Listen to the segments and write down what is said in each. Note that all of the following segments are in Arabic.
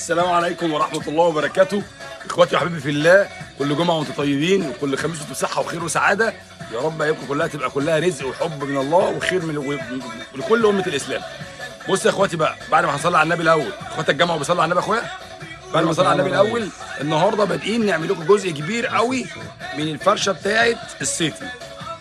السلام عليكم ورحمة الله وبركاته. اخواتي وحبيبي في الله، كل جمعة وانتم طيبين وكل خميس وانتم بصحة وخير وسعادة. يا رب ايامكم كلها تبقى كلها رزق وحب من الله وخير لكل أمة الإسلام. بص يا اخواتي بقى، بعد ما هنصلي على النبي الأول، اخواتي الجامعة وبيصلوا على النبي يا اخويا. بعد ما نصلي على النبي الأول، النهارده بادئين نعمل لكم جزء كبير قوي من الفرشة بتاعت الصيفي.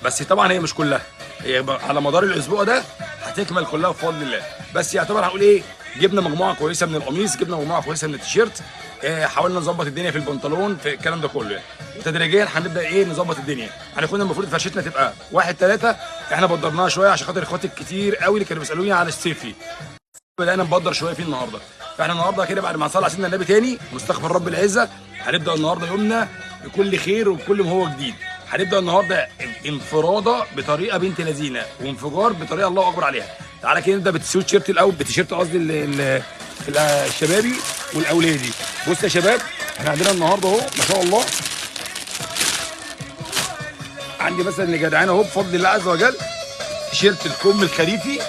بس طبعا هي مش كلها، هي على مدار الأسبوع ده هتكمل كلها بفضل الله. بس يعتبر هنقول ايه، جبنا مجموعه كويسه من القميص، جبنا مجموعه كويسه من التيشيرت، حاولنا نظبط الدنيا في البنطلون في الكلام ده كله يعني. وتدريجيا هنبدا ايه نظبط الدنيا. احنا كنا المفروض فرشتنا تبقى 1-3، احنا بدرناها شويه عشان خاطر اخواتي الكتير قوي اللي كانوا بيسالوني على الصيفي، بدانا نبدر شويه فيه النهارده. فاحنا النهارده كده بعد ما نصلي على سيدنا النبي تاني ونستغفر رب العزه، هنبدا النهارده يومنا بكل خير وبكل ما هو جديد. هنبدا النهارده انفراده بطريقه بنت لذينه وانفجار بطريقه الله اكبر عليها. تعالى كده نبدا بالتيشيرت الاول، بالتيشيرت قصدي الشبابي والاولادي. بص يا شباب، احنا عندنا النهارده اهو ما شاء الله، عندي مثلا اللي جدعان اهو بفضل الله عز وجل تيشيرت الكم الخريفي.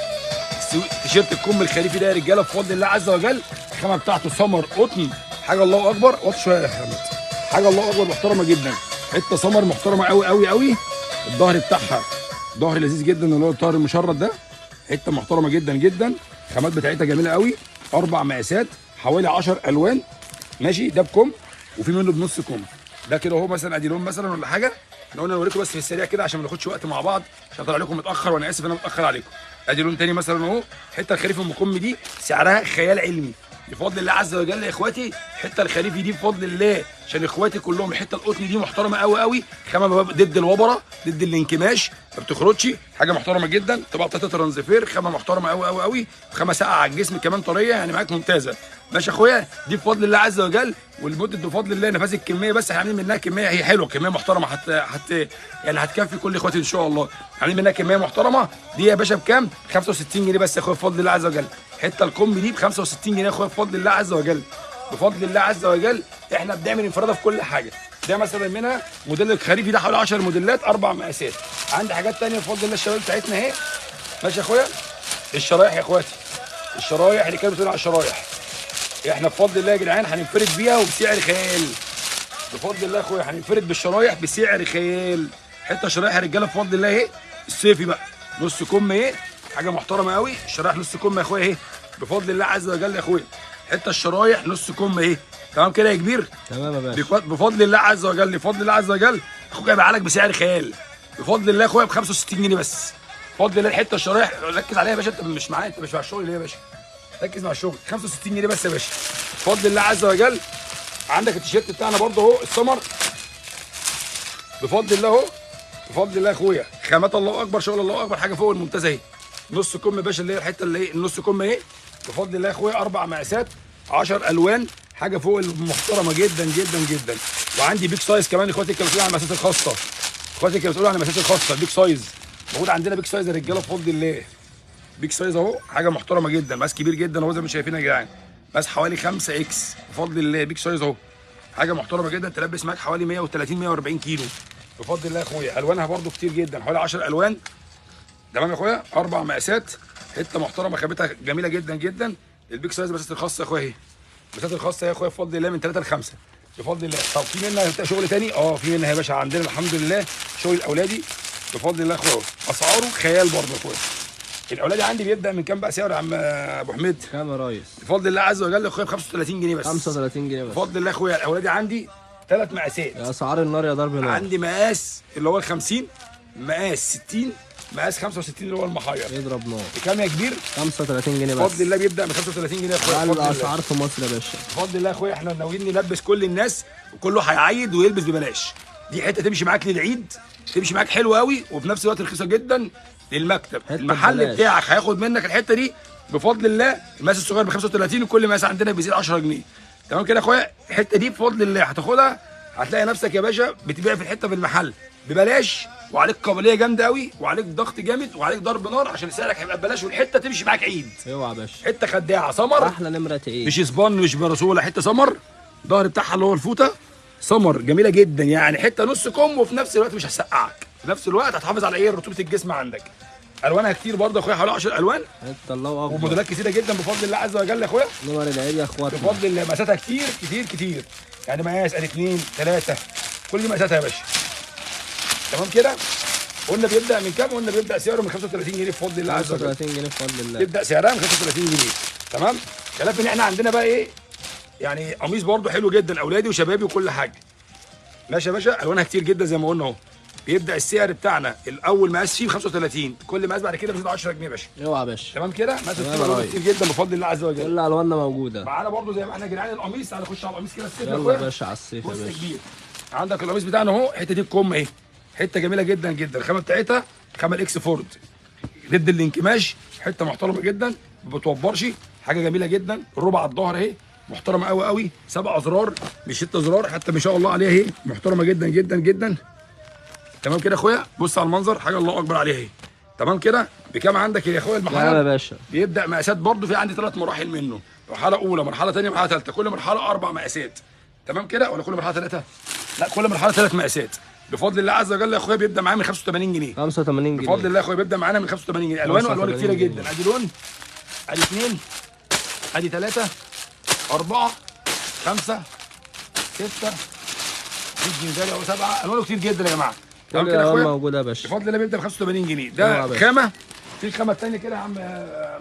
تيشيرت الكم الخريفي ده يا رجاله بفضل الله عز وجل الخامه بتاعته سمر قطن، حاجه الله اكبر. وطي شويه يا حمد، حاجه الله اكبر محترمه جدا، حته سمر محترمه قوي قوي قوي. الظهر بتاعها ظهر لذيذ جدا، اللي هو الظهر المشرد ده، حته محترمه جدا جدا. الخامات بتاعتها جميله قوي، 4 مقاسات حوالي 10 الوان ماشي. ده بكم وفي منه بنص كم. ده كده اهو مثلا ادي لون مثلا ولا حاجه. احنا قلنا نوريكم بس في السريع كده عشان ما ناخدش وقت مع بعض، عشان طلع لكم متاخر وانا اسف انا متاخر عليكم. ادي لون تاني مثلا اهو، حته الخريف ام كم دي سعرها خيال علمي بفضل الله عز وجل يا اخواتي. الحته الخريفي دي بفضل الله عشان اخواتي كلهم، الحته القطن دي محترمه قوي قوي، خامه ضد الوبره ضد الانكماش، ما بتخرجش، حاجه محترمه جدا. طبعا بتاعتها ترانزفير، خامه محترمه قوي قوي قوي، خامه ساقعه على الجسم كمان طريه يعني معاك ممتازه. ماشي يا اخويا، دي بفضل الله عز وجل. والمده بفضل الله نفاذ الكميه، بس احنا عاملين منها كميه هي حلوه، كميه محترمه يعني هتكفي كل اخواتي ان شاء الله. عاملين منها كميه محترمه. دي يا باشا بكام؟ 65 جنيه بس يا اخويا بفضل الله عز وجل. حته الكم دي ب 65 جنيه يا اخويا بفضل الله عز وجل. بفضل الله عز وجل احنا بنعمل انفراده في كل حاجه. ده مثلا منها موديل الخريفي ده حوالي 10 موديلات 4 مقاسات. عندي حاجات ثانيه بفضل الله الشباب بتاعتنا اهي. ماشي يا اخويا، الشرايح يا اخواتي، الشرايح اللي كانت بتقول على الشرايح، احنا بفضل الله يا جدعان هننفرد بيها وبسعر خيال. بفضل الله يا اخويا هننفرد بالشرايح بسعر خيال. حته شرايح يا رجاله بفضل الله اهي، الصيفي بقى نص كم اهي، حاجه محترمه قوي. الشرايح نص كم يا اخويا اهي بفضل الله عز وجل يا اخويا. حته الشرايح نص كم اهي، تمام كده يا كبير؟ تمام يا باشا، بفضل الله عز وجل. بفضل الله عز وجل اخويا هيبيعها لك بسعر خيال بفضل الله يا اخويا ب 65 جنيه بس. بفضل الله الحته الشرايح ركز عليها يا باشا، انت مش معايا، انت مش مع الشغل ليه يا باشا؟ ركز مع الشغل. 65 جنيه بس يا باشا بفضل الله عز وجل. عندك التيشيرت بتاعنا برضه اهو السمر بفضل الله اهو، بفضل الله يا اخويا. خامات الله اكبر، شغل الله اكبر، حاجه فوق الممتازه اهي. نص كم يا باشا، اللي هي الحته اللي ايه النص كم اهي بفضل الله يا اخويا. 4 مقاسات 10 الوان، حاجه فوق المحترمه جدا جدا جدا. وعندي بيك سايز كمان. اخواتي كانوا بيقولوا على المقاسات الخاصه، اخواتي كانوا بيقولوا على المقاسات الخاصه البيك سايز موجود عندنا. بيك سايز يا رجاله بفضل الله، بيك سايز اهو، حاجه محترمه جدا، مقاس كبير جدا اهو زي ما انتم شايفين يا جدعان، مقاس حوالي 5 اكس بفضل الله. بيك سايز اهو، حاجه محترمه جدا، تلبس معاك حوالي 130 140 كيلو بفضل الله يا اخويا. الوانها برده كتير جدا، حوالي 10 الوان، تمام يا اخويا. 4 مقاسات، حته محترمه، خامتها جميله جدا جدا. البيك سايز المقاسات الخاصه يا اخويا اهي، المقاسات الخاصه يا اخويا بفضل الله من 3 ل 5 بفضل الله. طب في منها شغل تاني؟ في منها يا باشا عندنا الحمد لله شغل الاولادي بفضل الله يا اخويا، اسعاره خيال برضه يا اخويا. الاولادي عندي بيبدا من كام بقى سعر يا عم ابو حميد؟ كام يا ريس؟ بفضل الله عز وجل يا اخويا ب 35 جنيه بس. 35 جنيه بس بفضل الله يا اخويا. الاولادي عندي 3 مقاسات. يا اسعار النار يا ضرب نار. عندي مقاس اللي هو ال 50، مقاس 60، مقاس 65 اللي هو المحير. يضرب نار. بكام يا كبير؟ 35 جنيه بس بفضل الله. بيبدا من 35 جنيه يا اخويا. اقل اسعار في مصر يا باشا بفضل الله يا اخويا. احنا ناويين نلبس كل الناس وكله هيعيد ويلبس ببلاش. دي حته تمشي معاك للعيد، تمشي معاك حلوه قوي، وفي نفس الوقت رخيصه جدا للمكتب. المحل ببلاش بتاعك هياخد منك الحته دي بفضل الله. المقاس الصغير ب 35 وكل مقاس عندنا بيزيد 10 جنيه، تمام كده يا اخويا. الحته دي بفضل الله هتاخدها، هتلاقي نفسك يا باشا بتبيع في الحته في المحل ببلاش، وعليك قابليه جامده قوي، وعليك ضغط جامد، وعليك ضرب نار عشان سعرك هيبقى ببلاش، والحته تمشي معاك عيد. اوعى يا باشا، حته خداعه سمر، احلى نمره تعيد، مش اسبان مش برسوله، حته سمر. الظهر بتاعها اللي هو الفوطه سمر جميله جدا، يعني حته نص كم، وفي نفس الوقت مش هتسقعك، في نفس الوقت هتحافظ على ايه رطوبه الجسم عندك. الوانها كتير برضه يا اخويا، حوالي 10 الوان انت الله اكبر. وموديلات كتيره جدا بفضل الله عز وجل يا اخويا. نمر العيد يا اخواتنا. بفضل الله مقاساتها كتير كتير كتير، يعني مقاس 2 3 كل دي مقاساتها يا باشا. تمام كده. قلنا بيبدا من كام؟ قلنا بيبدا سعره من 35 جنيه بفضل الله عز وجل. 35 جنيه بفضل الله. تبدا سعرها من 35 جنيه. تمام. خلاف ان احنا عندنا بقى ايه؟ يعني قميص برضه حلو جدا اولادي وشبابي وكل حاجه. ماشي يا باشا، الوانها كتير جدا زي ما قلنا اهو. بيبدا السعر بتاعنا الاول مقاس فيه ب 35، كل مقاس بعد كده بيزيد 10 جنيه يا باشا. اوعى يا باشا. تمام كده؟ مقاس تمام يا الوان ريس. كتير جدا بفضل الله عز وجل. كل الواننا موجوده. معانا برضه زي ما احنا جدعان القميص، تعالى نخش على القميص كده السيف يا يلا يا اخويا. باشا على السيف يا بص يا باشا. كبير، عندك القميص بتاعنا اهو، الحته دي الكم اهي، حته جميله جدا جدا، الخامه بتاعتها خامه الاكس فورد ضد الانكماش، حته محترمه جدا ما بتوبرش، حاجه جميله جدا. الربع على الظهر اهي محترمه قوي قوي، 7 زرار مش 6 زرار، حتى ما شاء الله عليها اهي محترمه جدا جدا جدا. تمام كده يا اخويا، بص على المنظر، حاجه الله اكبر عليها اهي. تمام كده. بكام عندك يا اخويا لا المحل؟ يا باشا. بيبدا مقاسات برضه، في عندي 3 مراحل منه، مرحله اولى مرحله ثانيه مرحله ثالثه، كل مرحله 4 مقاسات. تمام كده ولا كل مرحله 3؟ لا كل مرحله 3 مقاسات بفضل الله عز وجل يا اخويا. بيبدا معايا من 85 جنيه 85 جنيه بفضل الله يا اخويا، بيبدا معانا من 85 جنيه. الوانه الوان كتيره جدا، ادي لون، ادي 2، ادي 3، 4، 5، 6، دي الجنزالي اهو 7، الوانه كتير جدا يا جماعه. تمام كل كده يا الالوان اخويا، موجوده يا باشا. بفضل الله بيبدا ب 85 جنيه. أيوة ده يا باشا. خامه. في الخامه الثانيه كده يا عم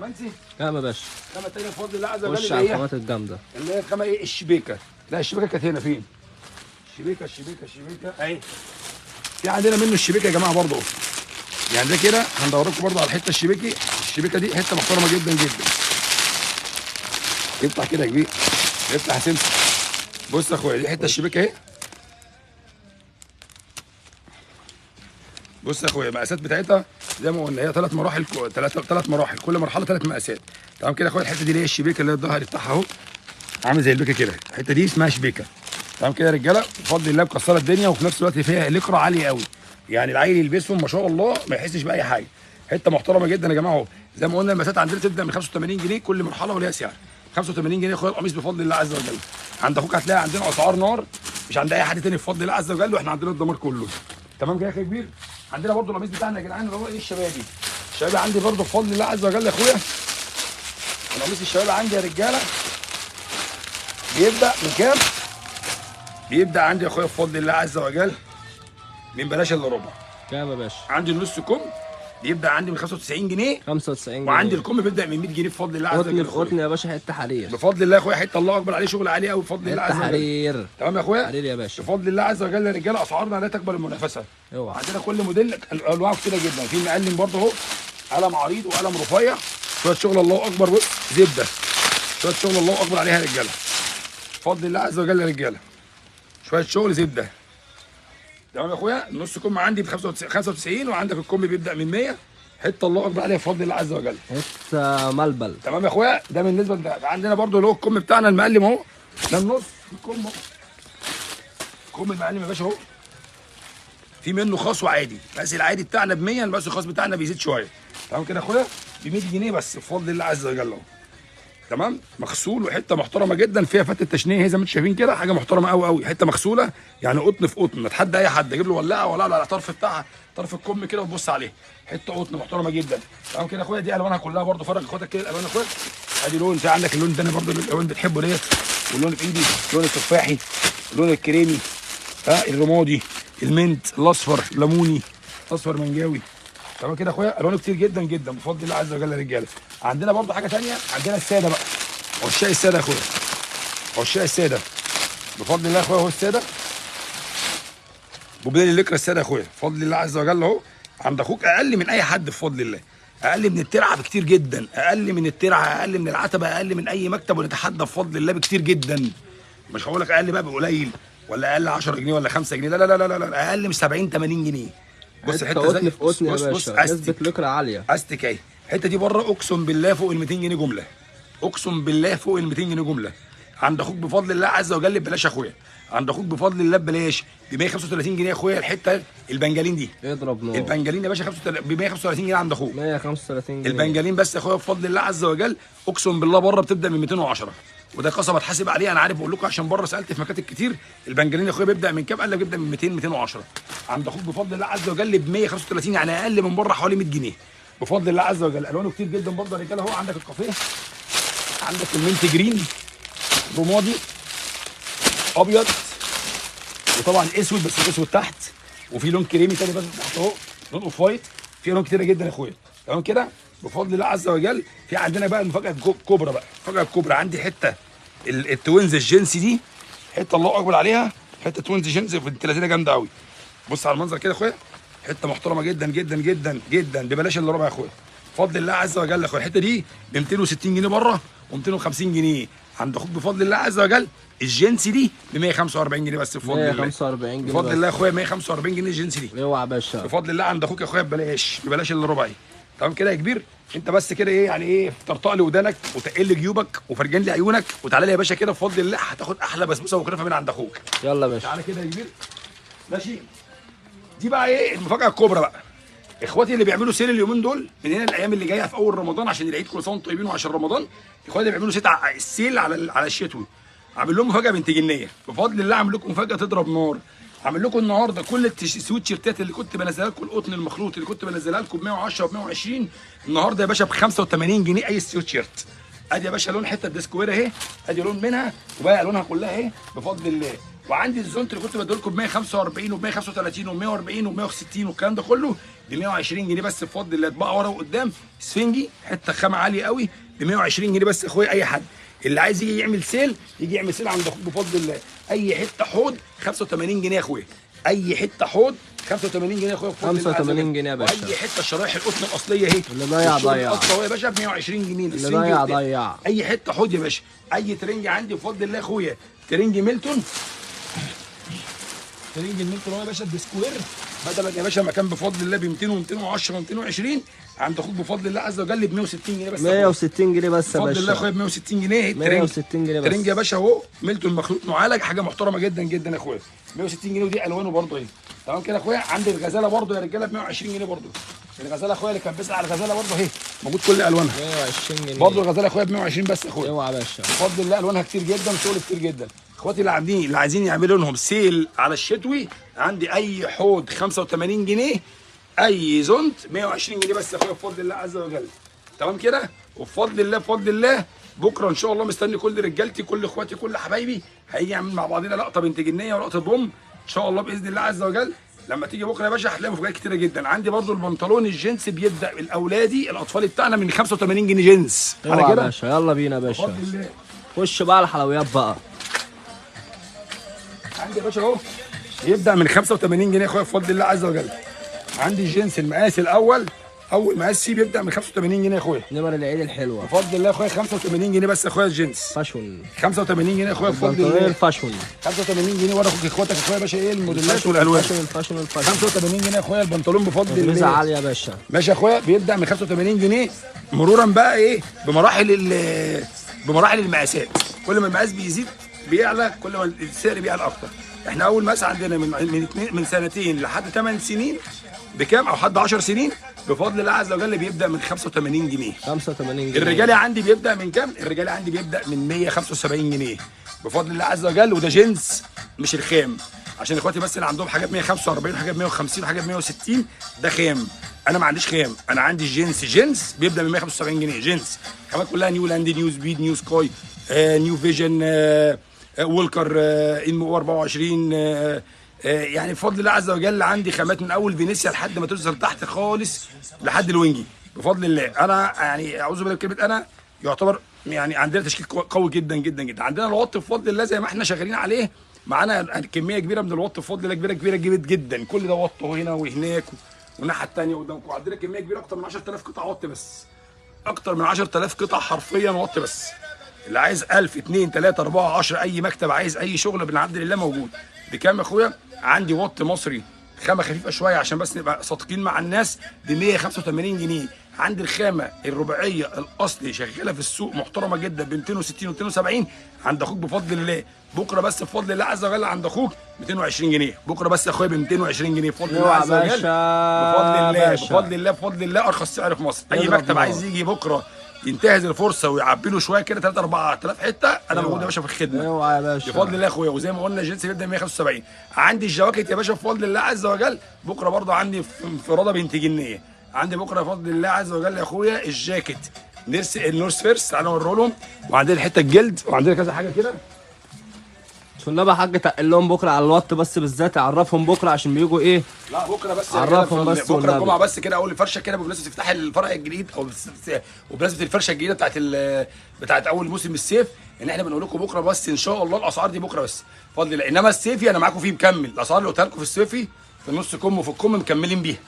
منسي، كام يا باشا؟ الخامه الثانيه بفضل الله عز وجل خش اللي على هي الخامات الجامده. اللي هي الخامه ايه؟ الشبيكه. لا الشبيكه كانت هنا فين؟ الشبيكه اهي. في عندنا منه الشبيكه يا جماعه برضه، يعني ده كده هندور لكم برضه على الحته الشبيكه دي حته محترمه جدا جدا. افتح كده يا كبير، افتح يا سمسم. بص يا اخويا دي حته الشبيكه اهي. بص يا اخويا المقاسات بتاعتها زي ما قلنا هي 3 مراحل، 3 مراحل، كل مرحله 3 مقاسات. تمام كده يا اخويا. الحته دي اللي هي الشبيكه اللي هي الظهر بتاعها اهو عامل زي البيكه كده، الحته دي اسمها شبيكه. تمام كده يا رجاله، بفضل الله مكسره الدنيا، وفي نفس الوقت فيها لقرة عاليه قوي، يعني العيل يلبسهم ما شاء الله ما يحسش باي حاجه. حته محترمه جدا يا جماعه اهو. زي ما قلنا المقاسات عندنا تبدا من 85 جنيه كل مرحله وليها سعر. 85 جنيه يا اخويا القميص بفضل الله عز وجل. عند اخوك هتلاقي عندنا اسعار نار مش عند اي حد تاني بفضل الله عز وجل، واحنا عندنا الدمار كله. تمام كده يا اخي كبير. عندنا برضو القميص بتاعنا يا جدعان اللي هو ايه الشبابي. الشبابي عندي برضو بفضل الله عز وجل يا اخويا. القميص الشبابي عندي يا رجاله بيبدا من كام؟ بيبدا عندي يا اخويا بفضل الله عز وجل من بلاش الا ربع. كام يا باشا؟ عندي النص كم بيبدا عندي من 95 جنيه 95 جنيه. وعندي الكم بيبدا من 100 جنيه بفضل الله عز وجل. قطن في قطن يا باشا، حته حرير. بفضل الله يا اخويا، حته الله اكبر عليه، شغل عالي قوي بفضل الله عز حته وجل. حرير. تمام يا اخويا؟ حرير يا باشا. بفضل الله عز وجل يا رجاله اسعارنا لا تقبل المنافسه. اوعى. عندنا كل موديل انواع كتيره جدا، في مقلم برضه اهو، قلم عريض وقلم رفيع، شويه شغل الله اكبر. بص زبده، شويه شغل الله اكبر عليها يا رجاله بفضل الله عز وجل يا رجاله، شويه شغل زبده. تمام يا اخويا. النص كم عندي ب 95 وعندك الكم بيبدا من 100، حته الله اكبر عليها بفضل الله عز وجل. حته ملبل. تمام يا اخويا. ده بالنسبه لده. عندنا برضو اللي هو الكم بتاعنا المقلم اهو، ده النص الكم اهو، الكم المقلم يا باشا اهو. في منه خاص وعادي، بس العادي بتاعنا ب 100، بس الخاص بتاعنا بيزيد شويه. تمام كده يا اخويا، ب 100 جنيه بس بفضل الله عز وجل اهو. تمام. مغسول وحته محترمه جدا، فيها فتة تشنيه زي ما انتم شايفين كده، حاجه محترمه قوي قوي، حته مغسوله يعني قطن في قطن، اتحدى اي حد اجيب له ولاعه ولا على الطرف بتاعها، طرف الكم كده وتبص عليه، حته قطن محترمه جدا. تمام كده يا اخويا. دي الوانها كلها برده، فرج اخواتك كده الالوان يا اخويا. ادي لون، في عندك اللون الثاني برده الالوان بتحبه ديت، واللون في ايدي اللون التفاحي، اللون الكريمي، الرمادي، المنت، الاصفر، الليموني، اصفر منجاوي. تمام كده يا اخويا. الوانه كتير جدا جدا بفضل الله عز وجل يا رجاله. عندنا برده حاجه ثانيه، عندنا الساده بقى، عشاق الساده يا اخويا، عشاق الساده بفضل الله يا اخويا اهو. الساده بوبيل الليكرا الساده يا اخويا بفضل الله عز وجل اهو. عند اخوك اقل من اي حد بفضل الله، اقل من الترعه بكتير جدا، اقل من الترعه، اقل من العتبه، اقل من اي مكتب، ونتحدى بفضل الله بكتير جدا. مش هقول لك اقل بقى بقليل ولا اقل 10 جنيه ولا 5 جنيه، لا لا لا لا لا، اقل من 70 80 جنيه. بص حته زي قطن في قطن يا بص باشا، نسبه استك لكرة عاليه. استك اهي. الحته دي بره اقسم بالله فوق ال 200 جنيه جمله، اقسم بالله فوق ال 200 جنيه جمله. عند اخوك بفضل الله عز وجل ببلاش يا اخويا، عند اخوك بفضل الله ببلاش ب 135 جنيه يا اخويا. الحته البنجالين دي اضرب نار. البنجالين يا باشا ب 135 جنيه عند اخوك. 135 جنيه البنجالين بس يا اخويا بفضل الله عز وجل، اقسم بالله بره بتبدا من 210، وده قسم اتحاسب عليه، انا عارف بقول لكم عشان بره سالت في مكاتب كتير. البنجالين يا اخويا بيبدا من كام؟ قال لك بيبدا من 200 210. عند اخوك بفضل الله عز وجل ب 135، يعني اقل من بره حوالي 100 جنيه. بفضل الله عز وجل. الوانه كتير جدا برضه يا رجاله اهو. عندك الكافيه، عندك المنت جرين، رمادي، ابيض، وطبعا اسود بس الاسود تحت، وفي لون كريمي تاني بس تحت اهو، لون اوف وايت. في الوان كتيره جدا يا اخويا. تمام كده بفضل الله عز وجل. في عندنا بقى المفاجاه الكبرى بقى، المفاجاه الكبرى عندي حته التوينز الجنسي دي، حته الله اكبر عليها، حته توينز جنسي في التلاتينه جامده قوي. بص على المنظر كده يا اخويا، حته محترمه جدا جدا جدا جدا، ببلاش الا ربع يا اخويا بفضل الله عز وجل يا اخويا. الحته دي ب 260 جنيه بره و250 جنيه عند اخوك بفضل الله عز وجل. الجنسي دي ب 145 جنيه بس بفضل الله. 145 جنيه بفضل الله يا اخويا، 145 جنيه الجنسي دي. اوعى يا باشا، بفضل الله عند اخوك يا اخويا ببلاش، ببلاش الا ربع. تمام كده يا كبير. انت بس كده ايه يعني ايه، طرطق لي ودانك وتقل جيوبك وفرجان لي عيونك وتعالى لي يا باشا كده بفضل الله، هتاخد احلى بسبوسه وكنافه من عند اخوك. يلا يا باشا تعالى كده يا كبير. ماشي. دي بقى ايه المفاجاه الكبرى بقى، اخواتي اللي بيعملوا سيل اليومين دول من هنا الايام اللي جايه في اول رمضان عشان العيد، كل سنه وانتم طيبين وعشان رمضان. اخواتي اللي بيعملوا السيل على الشتوي، عامل لهم مفاجاه بنت جنيه بفضل الله. عامل لكم مفاجاه تضرب نار. عامل لكم النهارده كل السويت شيرتات اللي كنت بنزلها لكم، القطن المخلوط اللي كنت بنزلها لكم ب 110 و 120، النهارده يا باشا ب 85 جنيه اي سويت شيرت. ادي يا باشا لون حته ديسكوير اهي، ادي لون منها وباقي الوانها كلها اهي بفضل الله. وعندي الزونت اللي كنت بديه لكم ب 145 وب 135 وب 140 وب 160 والكلام ده كله ب 120 جنيه بس بفضل الله. طباعه ورا وقدام اسفنجي، حته خامه عاليه قوي ب 120 جنيه بس يا اخويا. اي حد اللي عايز يجي يعمل سيل يجي يعمل سيل عند اخوك بفضل الله. اي حته حوض 85 جنيه يا اخويا، اي حته حوض 85 جنيه يا اخويا بفضل الله. 85 جنيه يا باشا. اي حته شرايح القطن الاصليه اهي، اللي ضيع ضيع الاصل يا باشا ب 120 جنيه. اللي ضيع ضيع. اي حته حوض يا باشا. اي ترنج عندي بفضل الله يا اخويا، ترنج ميلتون، ترنج الميلتون اهو يا باشا الديسكوير، بدل يا باشا مكان بفضل الله ب 200 و210 و220 عند اخوك بفضل الله عز وجل ب 160 جنيه بس. 160 جنيه بس يا باشا بفضل الله يا اخويا ب 160 جنيه. 160 جنيه بس. ترنج يا باشا اهو ميلتون مخلوط معالج، حاجه محترمه جدا جدا يا اخويا 160 جنيه. ودي الوانه برضه اهي. تمام كده يا اخويا. عندي الغزاله برضه يا رجاله ب 120 جنيه برضه. الغزاله يا اخويا اللي كان بيسال على الغزاله برضه اهي، موجود كل الوانها 120 جنيه برضه. الغزاله يا اخويا ب 120 بس يا اخويا. اوعى يا باشا بفضل الله الوانها كتير جدا وشغل كتير جدا. اخواتي اللي عايزين يعملوا لهم سيل على الشتوي، عندي اي حوض 85 جنيه، اي زونت 120 جنيه بس يا اخويا بفضل الله عز وجل. تمام كده. وبفضل الله بفضل الله بكره ان شاء الله مستني كل رجالتي كل اخواتي كل حبايبي، هيجي يعمل مع بعضنا لقطه بنت جنيه ولقطه بوم ان شاء الله باذن الله عز وجل. لما تيجي بكره يا باشا هتلاقي مفاجآت كتيره جدا. عندي برضو البنطلون الجينز بيبدا الاولادي الاطفال بتاعنا من 85 جنيه جينز. على كده يا باشا. يلا بينا يا باشا، بفضل الله. خش بقى على الحلويات بقى. عندي يا باشا اهو يبدا من 85 جنيه يا اخويا بفضل الله عز وجل. عندي الجنس المقاس الاول، اول مقاس فيه بيبدا من 85 جنيه يا اخويا. نمر العيد الحلوه بفضل الله يا اخويا 85 جنيه بس يا اخويا الجنس. فاشون 85 جنيه يا اخويا بفضل البنطلون الله. الفاشون 85 جنيه ورا اخوك اخواتك يا اخويا يا باشا ايه الموديلات والالوان. الفاشون 85 جنيه يا اخويا البنطلون بفضل ميزه الله. عاليه يا باشا. ماشي يا اخويا بيبدا من 85 جنيه مرورا بقى ايه بمراحل المقاسات. كل ما المقاس بيزيد بيعلى، كل ما السعر بيعلى اكتر. احنا اول مقاس عندنا من سنتين لحد 8 سنين بكام او حد 10 سنين بفضل الله عز وجل بيبدا من 85 جنيه. 85 جنيه. الرجالي عندي بيبدا من كام؟ الرجالي عندي بيبدا من 175 جنيه بفضل الله عز وجل. وده جنس مش الخام، عشان اخواتي بس اللي عندهم حاجات 145 وحاجات 150 وحاجات 160 ده خام. انا ما عنديش خام، انا عندي جنس بيبدا من 175 جنيه جنس. خامات كلها نيو لاند، نيو سبيد، نيو سكاي، نيو فيجن، وولكر، انمو 24. يعني بفضل الله عز وجل عندي خامات من اول فينيسيا لحد ما توصل تحت خالص لحد الوينجي بفضل الله. انا يعني اعوذ بالله بكلمه انا يعتبر يعني عندنا تشكيل قوي جدا جدا جدا. عندنا الوط بفضل الله زي ما احنا شغالين عليه، معانا كميه كبيره من الوط بفضل الله، كبيره جدا. كل ده وط هنا وهناك والناحيه الثانيه قدامكم. عندنا كميه كبيره اكتر من 10000 قطعه وط بس، اكتر من 10000 قطعه حرفيا وط بس. اللي عايز 1000 2 3 4 10 اي مكتب عايز اي شغل بنعدل الله موجود. بكام يا اخويا؟ عندي وط مصري خامه خفيفه شويه عشان بس نبقى صادقين مع الناس ب 185 جنيه. عندي الخامه الرباعيه الاصلي شغاله في السوق محترمه جدا ب 260 و270 عند اخوك بفضل الله. بكره بس بفضل الله عز وجل عند اخوك 220 جنيه. بكره بس يا اخويا ب 220 جنيه بفضل الله عز وجل. بفضل الله ارخص سعر في مصر. اي مكتب عايز يجي بكره ينتهز الفرصه ويعبي له شويه كده 3 4000 حته، انا موجود يا باشا في الخدمه. اوعى يا باشا بفضل الله يا اخويا. وزي ما قلنا الجنس بيبدا 175. عندي الجواكت يا باشا بفضل الله عز وجل بكره برضه عندي انفراده بنت جنيه. عندي بكره بفضل الله عز وجل يا اخويا الجاكيت النورث فيرس، تعالوا اوريه لهم. وعندنا الحته الجلد، وعندنا كذا حاجه كده. والنبي يا حاج تقل لهم بكره على الوات بس بالذات، عرفهم بكره عشان بيجوا ايه. لا بكره بس يا عرفهم رجالة، بس بكره والنبي. الجمعه بس كده اول فرشه كده بمناسبه افتتاح الفرع الجديد، او وبمناسبه الفرشه الجديده بتاعت اول موسم الصيف، ان احنا بنقول لكم بكره بس ان شاء الله الاسعار دي بكره بس بفضل الله. انما الصيفي انا معاكم فيه مكمل، الاسعار اللي قلتها لكم في الصيفي في النص كم وفي الكم مكملين بيها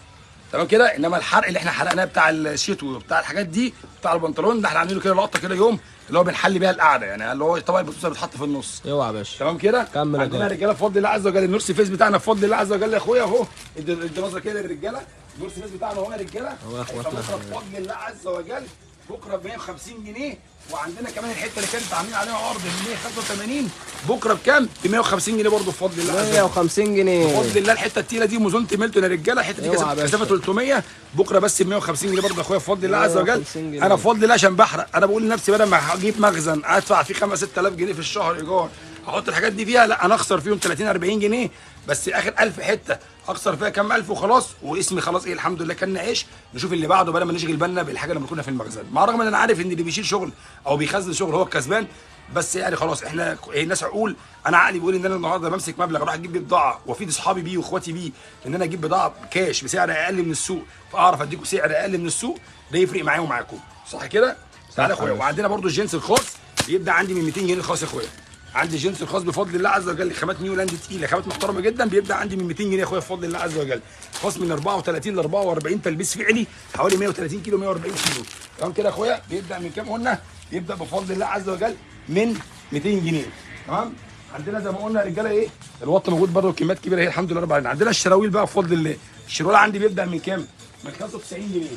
تمام كده. انما الحرق اللي احنا حرقناه بتاع الشتوي وبتاع الحاجات دي بتاع البنطلون ده احنا عاملينه كده لقطه كده يوم اللي هو بنحل بيها القعده، يعني اللي هو طبعا البطاطس بتتحط في النص. اوعى يا باشا. تمام كده. كمل عندنا رجاله بفضل الله عز وجل النورث فيس بتاعنا بفضل الله عز وجل يا اخويا اهو، ادي نظره كده للرجاله. النورث فيس بتاعنا اهو يا رجاله اهو يا اخواتنا. بكره بفضل الله عز وجل بكره ب 150 جنيه. وعندنا كمان الحته اللي كانت عاملين عليها عرض ب 185 بكره بكام؟ ب 150 جنيه برضه بفضل الله عز وجل. 150 جنيه بفضل الله. الحته التقيله دي موزونه ميلتون يا رجاله، الحته دي اوعى يا كثافه باشا. 300 بكره بس ب 150 جنيه برضه يا اخويا بفضل الله عز وجل. 150 جنيه. انا بفضل الله عشان بحرق، انا بقول لنفسي بدل ما اجيب مخزن ادفع فيه 5 6000 جنيه في الشهر ايجار احط الحاجات دي فيها، لا انا اخسر فيهم 30 40 جنيه بس اخر 1000 حته اخسر فيها كام الف وخلاص، واسمي خلاص ايه الحمد لله كان عيش. نشوف اللي بعده بدل ما نشغل بالنا بالحاجه اللي بنكونها في المخزن، مع الرغم ان انا عارف ان اللي بيشيل شغل او بيخزن شغل هو الكسبان، بس يعني خلاص احنا الناس عقول. انا عقلي بيقول ان انا النهارده بمسك مبلغ اروح اجيب بيه بضاعه وافيد اصحابي بيه واخواتي بيه ان انا اجيب بضاعه كاش بسعر اقل من السوق، فاعرف اديكم سعر اقل من السوق، ده يفرق معايا ومعاكم صح كده؟ تعالى يا اخويا. وعندنا برده الجنس الخاص بيبدا عندي من 200 جنيه الخاص يا اخويا. عندي الجنس الخاص بفضل الله عز وجل خامات نيولاند تقيله، خامات محترمه جدا، بيبدا عندي من 200 جنيه يا اخويا بفضل الله عز وجل. خاص من 34 ل 44 تلبيس فعلي حوالي 130 كيلو 140 كيلو تمام كده يا اخويا. بيبدا من كام قلنا؟ بيبدا بفضل الله عز وجل من 200 جنيه تمام. عندنا زي ما قلنا يا رجاله ايه الوط موجود برده كميات كبيره، هي الحمد لله رب العالمين. عندنا الشراويل بقى بفضل الله، الشروال عندي بيبدا من كام؟ من 95 جنيه.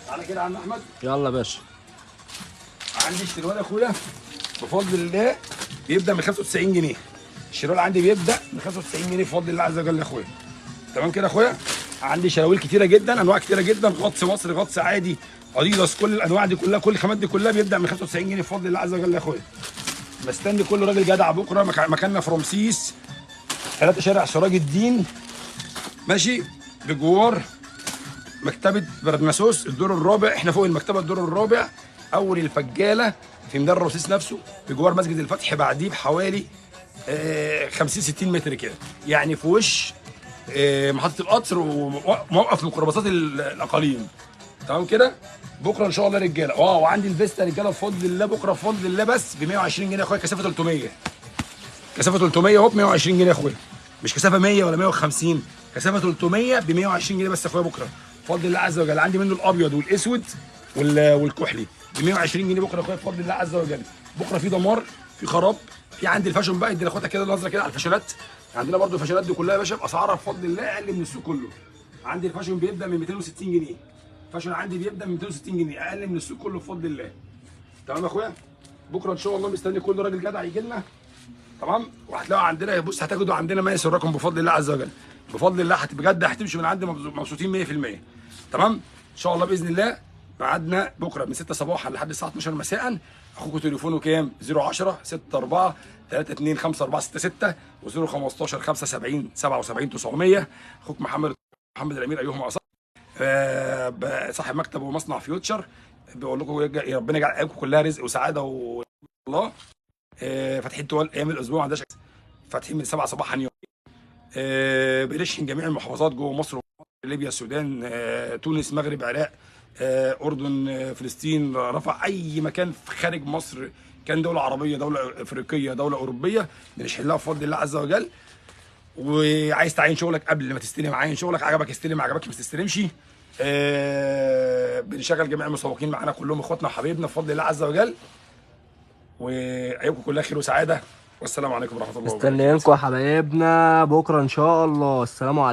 تعالى كده يا عم احمد. يلا يا باشا. عندي الشروال يا اخويا بفضل الله بيبدا من 95 جنيه. الشروال عندي بيبدا من 95 جنيه بفضل الله عز وجل يا اخويا تمام كده يا اخويا. عندي شراويل كتيره جدا، انواع كتيره جدا، غطس مصري، غطس عادي، اديداس، كل الانواع دي كلها، كل الخامات دي كلها بيبدا من 95 جنيه بفضل الله عز وجل يا اخويا. مستني كل راجل جدع بكره. مكاننا في رمسيس 3 شارع سراج الدين ماشي، بجوار مكتبه برناسوس الدور الرابع. احنا فوق المكتبه الدور الرابع اول الفجاله في ميدان رمسيس نفسه، بجوار مسجد الفتح، بعديه بحوالي 50 60 متر كده، يعني في وش محطه القطر وموقف ميكروباصات الاقاليم تمام كده. بكره ان شاء الله رجاله. وعندي الفيستا رجاله بفضل الله بكره بفضل الله بس ب 120 جنيه يا اخويا، كثافه 300. كثافه 300 اهو ب 120 جنيه يا اخويا، مش كثافه 100 ولا 150، كثافه 300 ب 120 جنيه بس يا اخويا بكره بفضل الله عز وجل. عندي منه الابيض والاسود والكحلي ب 120 جنيه بكره يا اخويا بفضل الله عز وجل. بكره في دمار، في خراب، في عندي الفاشون بقى. ادي لاخواتك كده نظره كده على الفاشونات. عندنا برده الفاشونات دي كلها يا باشا باسعارها بفضل الله اقل من السوق كله. عندي الفاشون بيبدا من 260 جنيه، الفاشون عندي بيبدا من 260 جنيه اقل من السوق كله بفضل الله تمام يا اخويا. بكره ان شاء الله مستني كل راجل جدع يجي لنا تمام. وهتلاقوا عندنا بص هتاخدوا عندنا ما يسركم بفضل الله عز وجل بفضل الله. بجد هتمشوا من عندي مبسوطين 100% تمام ان شاء الله باذن الله. ميعادنا بكره من 6 صباحا لحد الساعه 12 مساء. اخوكم تليفونه كام؟ 010 64 32 54 66 و015 75 77 900. اخوك محمد الامير ايهما اصح صاحب مكتب ومصنع فيوتشر. بقول لكم ربنا يجعل ايامكم كلها رزق وسعاده والله. فاتحين طوال ايام الاسبوع، ما عندناش فاتحين من 7 صباحا يوم. بنشحن جميع المحافظات جوه مصر، ليبيا، السودان، تونس، مغرب، عراق، اردن، فلسطين، رفح، اي مكان خارج مصر كان دوله عربيه، دوله افريقيه، دوله اوروبيه بنشحن لها بفضل الله عز وجل. وعايز تعين شغلك قبل ما تستلم عين شغلك، عجبك استلم، عجبك ما تستلمش. بنشغل جميع المسوقين معانا كلهم اخواتنا وحبايبنا بفضل الله عز وجل. وايامكم كلها خير وسعاده، والسلام عليكم ورحمه الله وبركاته. مستنيينكم يا حبايبنا بكره ان شاء الله. السلام عليكم.